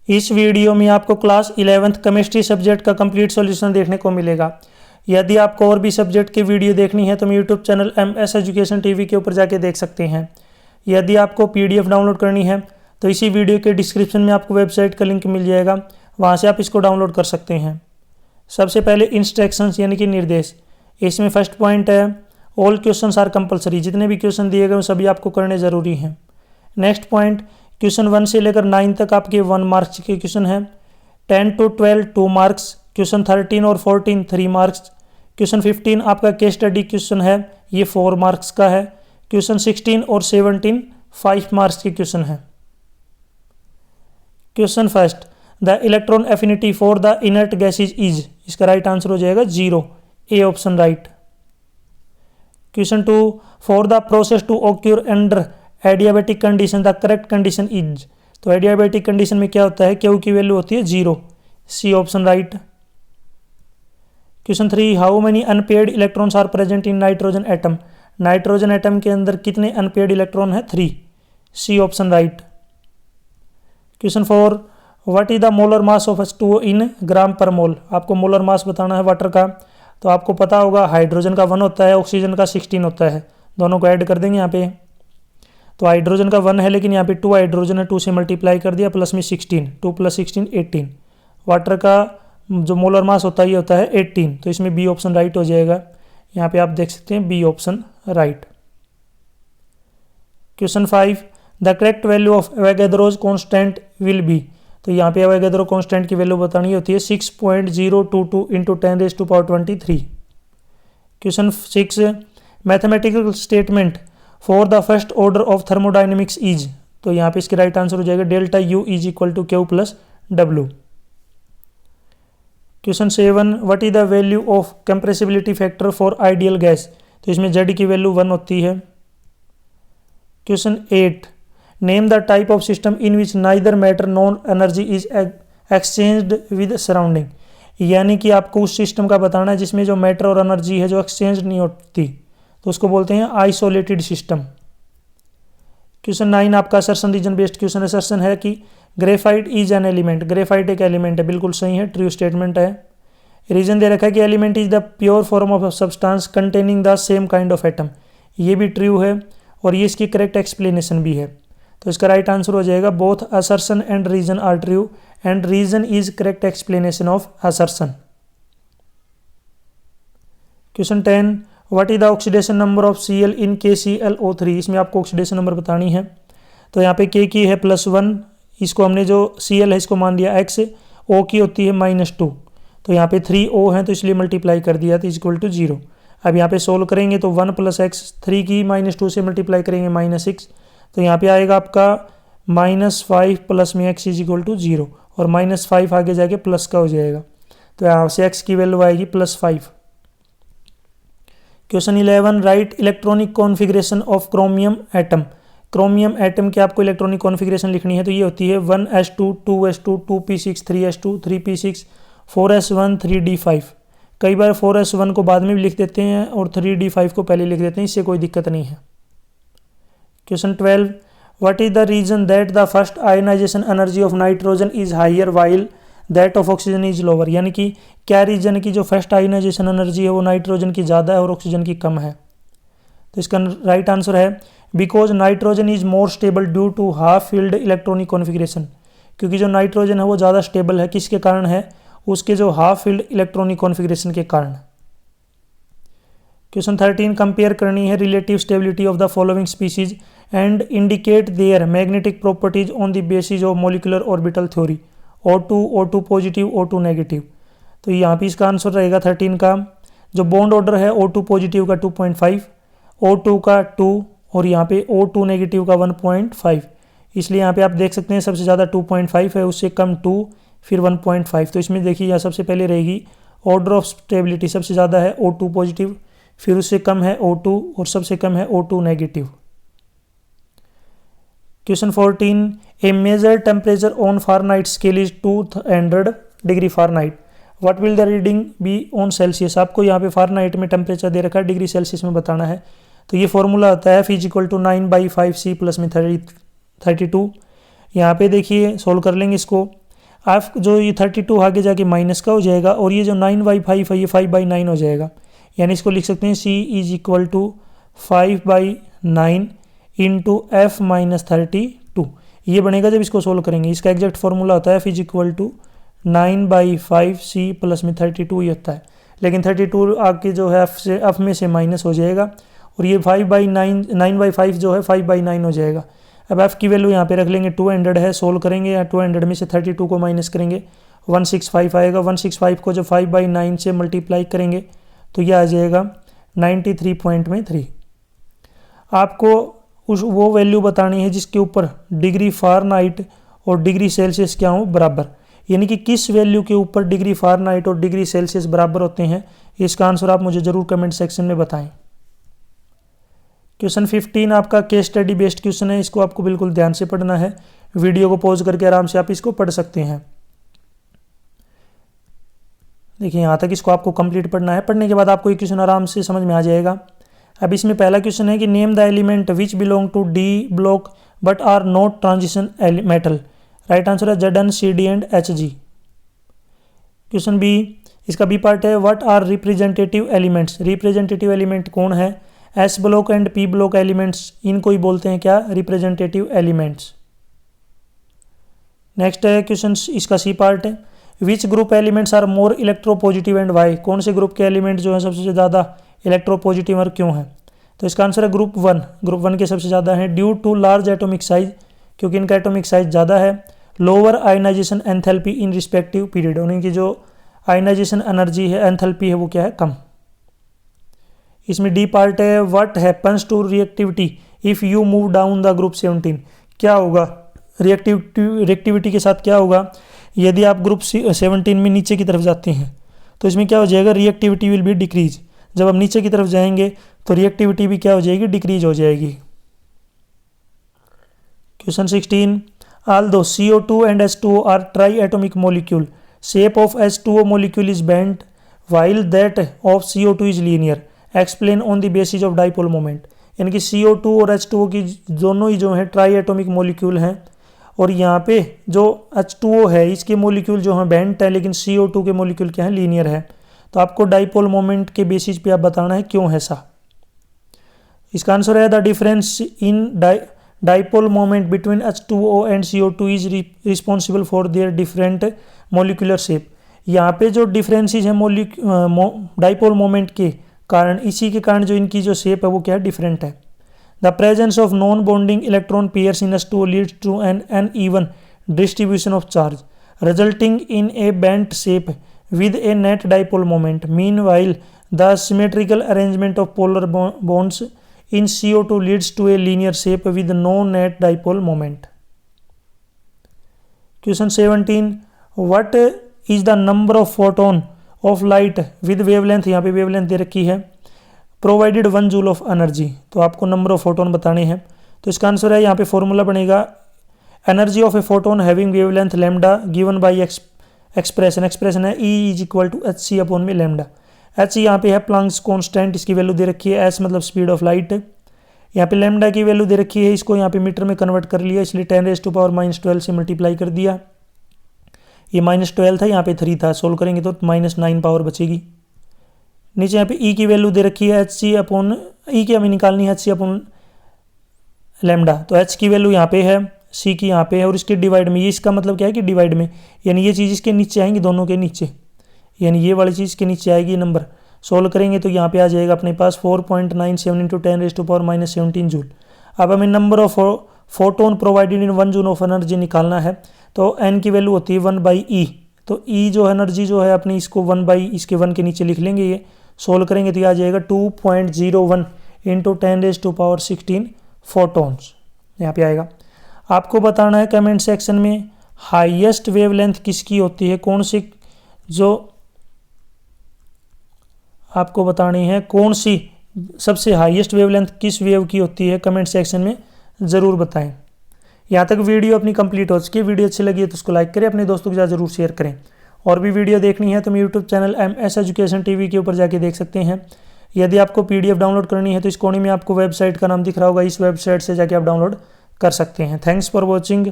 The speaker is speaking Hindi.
इस वीडियो में आपको क्लास 11th केमिस्ट्री सब्जेक्ट का कंप्लीट सॉल्यूशन देखने को मिलेगा। यदि आपको और भी सब्जेक्ट की वीडियो देखनी है तो हम YouTube channel MS education TV के ऊपर जाके देख सकते हैं। यदि आपको PDF डाउनलोड करनी है तो इसी वीडियो के डिस्क्रिप्शन में आपको वेबसाइट का लिंक मिल जाएगा, वहाँ से आप इसको डाउनलोड कर सकते हैं। सबसे पहले इंस्ट्रक्शंस यानी कि निर्देश। इसमें फर्स्ट पॉइंट है ऑल क्वेश्चंस आर कंपलसरी, जितने भी क्वेश्चन दिए गए वो सभी आपको करने ज़रूरी हैं। नेक्स्ट पॉइंट, क्वेश्चन 1 से लेकर 9 तक आपके 1 मार्क्स के क्वेश्चन हैं। 10 to 12 2 मार्क्स, क्वेश्चन 13 और 14 3 मार्क्स। क्वेश्चन 15 आपका केस स्टडी क्वेश्चन है, ये 4 मार्क्स का है। क्वेश्चन 16 और 17 5 मार्क्स के क्वेश्चन है। Question first, the electron affinity for the inert gases is, इसका राइट आंसर हो जाएगा 0, A option right. Question 2, for the process to occur under adiabatic condition the correct condition is, तो एडियाबेटिक कंडीशन में क्या होता है, क्यू की वैल्यू होती है 0, C option right. Question 3, how many unpaired electrons are present in nitrogen atom, nitrogen atom के अंदर कितने अनपेयर्ड इलेक्ट्रॉन है, 3, C option right. Question 4, what is the molar mass of H2O in gram per mole, आपको मोलर मास बताना है वाटर का, तो आपको पता होगा हाइड्रोजन का 1 होता है, ऑक्सीजन का 16 होता है, दोनों को ऐड कर देंगे यहाँ पे। तो हाइड्रोजन का 1 है लेकिन यहाँ पे 2 हाइड्रोजन है, 2 से मल्टीप्लाई कर दिया, प्लस में 16, 2 + 16 18। वाटर का जो मोलर मास होता है ये होता है 18, तो इसमें बी ऑप्शन राइट हो जाएगा। यहाँ पे आप देख सकते हैं B option right. Question 5, the correct value of Avogadro's constant will be, तो यहाँ पे एवोगैड्रो कांस्टेंट की वैल्यू बतानी होती है 6.022 × 10⁻23। Question 6, mathematical statement for the first order of thermodynamics is, तो यहाँ पे इसके राइट आंसर हो जाएगा delta U = Q + W। Question 7, what is the value of compressibility factor for ideal gas, तो इसमें Z की वैल्यू 1 होती है। Question 8, name the type of system in which neither matter non energy is exchanged with surrounding, यानी कि आपको उस सिस्टम का बताना है जिसमें जो मैटर और एनर्जी है जो एक्सचेंज नहीं होती, तो उसको बोलते हैं आइसोलेटेड सिस्टम। क्वेश्चन 9 आपका assertion reason based question assertion है कि graphite is an element, graphite एक एलिमेंट है, बिल्कुल सही है, ट्रू स्टेटमेंट है। रीजन दे रखा है कि element is the pure form of substance containing the same kind of atom, ये भी ट्रू है और ये इसकी करेक्ट एक्सप्लेनेशन भी है, तो इसका राइट आंसर हो जाएगा both assertion and reason are true and reason is correct explanation of assertion. Question 10, what is the oxidation number of Cl in KClO3, इसमें आपको ऑक्सीडेशन नंबर बतानी है, तो यहाँ पे K की है +1, इसको हमने जो Cl है इसको मान दिया x, O की होती है -2, तो यहाँ पे 3O है तो इसलिए मल्टीप्लाई कर दिया तो = 0। अब यहाँ पे सोल्व करेंगे तो 1 + x, 3 की -2 से मल्टीप्लाई करेंगे -6, तो यहाँ पे आएगा आपका -5 प्लस में x = 0 और -5 आगे जाके प्लस का हो जाएगा, तो यहाँ से x की वैल्यू आएगी +5। Question 11, right electronic configuration of chromium atom, chromium atom की आपको इलेक्ट्रॉनिक कॉन्फ़िगरेशन लिखनी है, तो ये होती है 1s2 2s2 2p6 3s2 3p6 4s1 3d5। कई बार 4s1 को बाद में भी लिख देते हैं और 3d5 को पहले लिख देते हैं, इससे कोई दिक्कत नहीं है। Question 12, what is the reason that the first ionization energy of nitrogen is higher while that of oxygen is lower, यानी कि क्या रीजन की जो फर्स्ट आयनाइजेशन एनर्जी है वो नाइट्रोजन की ज़्यादा है और ऑक्सीजन की कम है, तो इसका राइट आंसर है because nitrogen is more stable due to half filled electronic configuration, क्योंकि जो नाइट्रोजन है वो ज़्यादा स्टेबल है, किसके कारण है, उसके जो हाफ फील्ड इलेक्ट्रॉनिक कॉन्फ़िगरेशन के कारण। क्वेश्चन 13, कंपेयर करनी है relative stability of the following species and indicate their magnetic properties on the basis of molecular orbital theory, O2 O2 positive O2 negative, तो यहाँ पे इसका आंसर रहेगा 13 का, जो बॉन्ड ऑर्डर है O2 पॉजिटिव का 2.5, O2 का 2 और यहाँ पे O2 नेगेटिव का 1.5, इसलिए यहाँ पे आप देख सकते हैं सबसे ज़्यादा 2.5 है, उससे कम 2 फिर 1.5, तो इसमें देखिए यहाँ सबसे पहले रहेगी ऑर्डर ऑफ स्टेबिलिटी, सबसे ज़्यादा है O2 पॉजिटिव, फिर उससे कम है O2 और सबसे कम है O2 negative. Question 14, a measure temperature on Fahrenheit scale is 200 degree Fahrenheit, what will the reading be on Celsius, आपको यहाँ पे फारेनहाइट में टेम्परेचर दे रखा है, डिग्री सेल्सियस में बताना है, तो ये फॉर्मूला होता है F = 9/5C प्लस में 32। यहाँ पे देखिए सोल्व कर लेंगे इसको, आप जो ये 32 आगे जाके माइनस का हो जाएगा और ये जो 9/5 है ये 5/9 हो जाएगा। यानी इसको लिख सकते हैं C is equal to 5/9 into F minus 32। ये बनेगा जब इसको सोल्व करेंगे। इसका एग्जैक्ट फॉर्मूला होता है F is equal to 9/5 C plus में 32 ही होता है, लेकिन 32 आके जो है F में से माइनस हो जाएगा और ये 9/5 जो है 5/9 हो जाएगा। अब F की वैल्यू यहाँ पे रख लेंगे, 200 है, सोल्व करेंगे या 200 में से 32 को माइनस करेंगे 165 आएगा। 165 को जब 5/9 से मल्टीप्लाई करेंगे तो यह आ जाएगा 93.3। आपको वो वैल्यू बतानी है जिसके ऊपर डिग्री फ़ारेनहाइट और डिग्री सेल्सियस क्या हो बराबर, यानी कि किस वैल्यू के ऊपर डिग्री फ़ारेनहाइट और डिग्री सेल्सियस बराबर होते हैं। इसका आंसर आप मुझे ज़रूर कमेंट सेक्शन में बताएं। क्वेश्चन 15 आपका केस स्टडी बेस्ड क्वेश्चन है, इसको आपको बिल्कुल ध्यान से पढ़ना है। वीडियो को पॉज करके आराम से आप इसको पढ़ सकते हैं। देखिए यहाँ तक इसको आपको कंप्लीट पढ़ना है। पढ़ने के बाद आपको ये क्वेश्चन आराम से समझ में आ जाएगा। अब इसमें पहला क्वेश्चन है कि name the element which belong to D block but are not transition metal. Right answer है Zn, Cd and Hg। Question B, इसका बी पार्ट है what are representative elements. Representative element कौन है? S block and P block elements, इनको ही बोलते हैं क्या? Representative elements. नेक्स्ट है क्वेश्चन, इसका सी पार्ट है which group elements are more electropositive and why. कौन से ग्रुप के एलिमेंट जो है सबसे ज़्यादा इलेक्ट्रोपॉजिटिव और क्यों है? तो इसका आंसर है ग्रुप 1। ग्रुप 1 के सबसे ज़्यादा है due to large atomic size, क्योंकि इनका एटॉमिक साइज ज़्यादा है। Lower ionization enthalpy in respective period, उनकी जो आयनाइजेशन एनर्जी है, एंथैल्पी है, वो क्या है? कम। इसमें डी पार्ट है what happens to reactivity if you move down the group 17। क्या होगा रिएक्टिविटी के साथ? क्या होगा यदि आप ग्रुप 17 में नीचे की तरफ जाते हैं तो इसमें क्या हो जाएगा? Reactivity will be decrease. जब हम नीचे की तरफ जाएंगे तो रिएक्टिविटी भी क्या हो जाएगी? डिक्रीज हो जाएगी। Question 16, although CO2 and H2O are triatomic molecule, shape of H2O molecule is bent while that of CO2 is linear. Explain on the basis of dipole moment. यानी कि CO2 और H2O की दोनों ही जो है ट्राई एटोमिक मोलिक्यूल हैं और यहाँ पे जो H2O है इसके मोलिक्यूल जो है बेंट है, लेकिन CO2 के मोलिक्यूल क्या है? लीनियर है। तो आपको डाइपोल मोमेंट के बेसिस पे आप बताना है क्यों है ऐसा। इसका आंसर है the difference in dipole moment between H2O and CO2 is responsible for their different molecular shape. यहाँ पे जो डिफरेंसेस है डाइपोल मोमेंट के कारण, इसी के कारण जो इनकी जो शेप है वो क्या है? डिफरेंट है। The presence of non bonding electron pairs in H2O leads to an uneven distribution of charge resulting in a bent shape with a net dipole moment. Meanwhile, the symmetrical arrangement of polar bonds in CO2 leads to a linear shape with no net dipole moment. Question 17, what is the number of photon of light with wavelength, यहाँ पे wavelength दे रखी है, provided 1 joule of energy। तो आपको number of photon बताने हैं। तो इसका आंसर है यहाँ पे फॉर्मूला बनेगा energy of a photon having wavelength lambda given by expression है E is equal to Hc upon में लैम्डा। H यहाँ पे है प्लांक्स कांस्टेंट, इसकी वैल्यू दे रखी है, S मतलब स्पीड ऑफ लाइट। यहाँ पे लैम्डा की वैल्यू दे रखी है, इसको यहाँ पे मीटर में कन्वर्ट कर लिया, इसलिए 10⁻⁻12 से मल्टीप्लाई कर दिया। ये -12 था, यहाँ पे 3 था, सोल्व करेंगे तो -9 पावर बचेगी। नीचे यहाँ पे E की वैल्यू दे रखी है Hc अपॉन E की हमें निकालनी है Hc अपॉन लैम्डा। तो H की वैल्यू यहाँ पे है, C की यहाँ पे है और इसके डिवाइड में, ये इसका मतलब क्या है कि डिवाइड में, यानी ये चीज़ इसके नीचे आएंगी, दोनों के नीचे, यानी ये वाली चीज़ के नीचे आएगी नंबर। सोल्व करेंगे तो यहाँ पे आ जाएगा अपने पास 4.97 इंटू 10⁻⁻17 जूल। अब हमें number of photon provided in 1 joule of energy निकालना है। तो n की वैल्यू होती है 1/e। तो E जो एनर्जी जो है अपनी, इसको 1/ इसके 1 के नीचे लिख लेंगे। ये सोल्व करेंगे तो ये आ जाएगा 2.01 इंटू 10⁻16 फोटोन्स, यहाँ पे आएगा। आपको बताना है कमेंट सेक्शन में हाईएस्ट वेवलेंथ किसकी होती है, कौन सी, जो आपको बतानी है कौन सी सबसे हाईएस्ट वेवलेंथ किस वेव की होती है, कमेंट सेक्शन में ज़रूर बताएं। यहाँ तक वीडियो अपनी कंप्लीट हो चुकी है। वीडियो अच्छी लगी है तो उसको लाइक करें, अपने दोस्तों के साथ ज़रूर शेयर करें। और भी वीडियो देखनी है तो मेरे YouTube channel MS education TV के ऊपर जाके देख सकते हैं। यदि आपको PDF डाउनलोड करनी है तो इस कोने में आपको वेबसाइट का नाम दिख रहा होगा, इस वेबसाइट से जाके आप डाउनलोड कर सकते हैं। Thanks for watching.